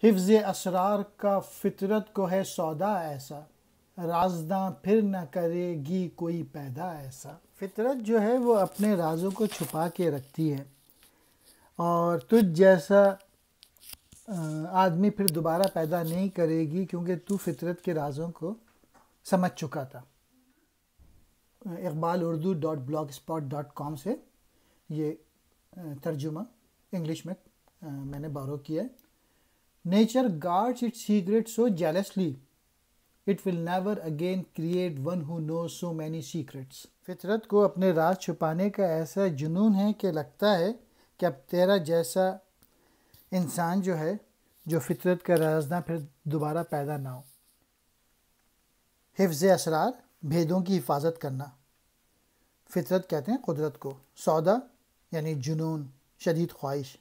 حفظ اسرار کا فطرت کو ہے سودا ایسا، رازداں پھر نہ کرے گی کوئی پیدا ایسا۔ فطرت جو ہے وہ اپنے رازوں کو چھپا کے رکھتی ہے، اور تجھ جیسا آدمی پھر دوبارہ پیدا نہیں کرے گی، کیونکہ تو فطرت کے رازوں کو سمجھ چکا تھا۔ اقبالurdو.blogspot.com سے یہ ترجمہ انگلش میں میں نے بارو کیا ہے۔ Nature guards its secret so jealously it will never again create one who knows so many secrets۔ فطرت کو اپنے راز چھپانے کا ایسا جنون ہے کہ لگتا ہے کہ اب تیرا جیسا انسان جو ہے جو فطرت کا رازداں پھر دوبارہ پیدا نہ ہو۔ حفظ اسرار، بھیدوں کی حفاظت کرنا۔ فطرت کہتے ہیں قدرت کو، سودا یعنی جنون، شدید خواہش۔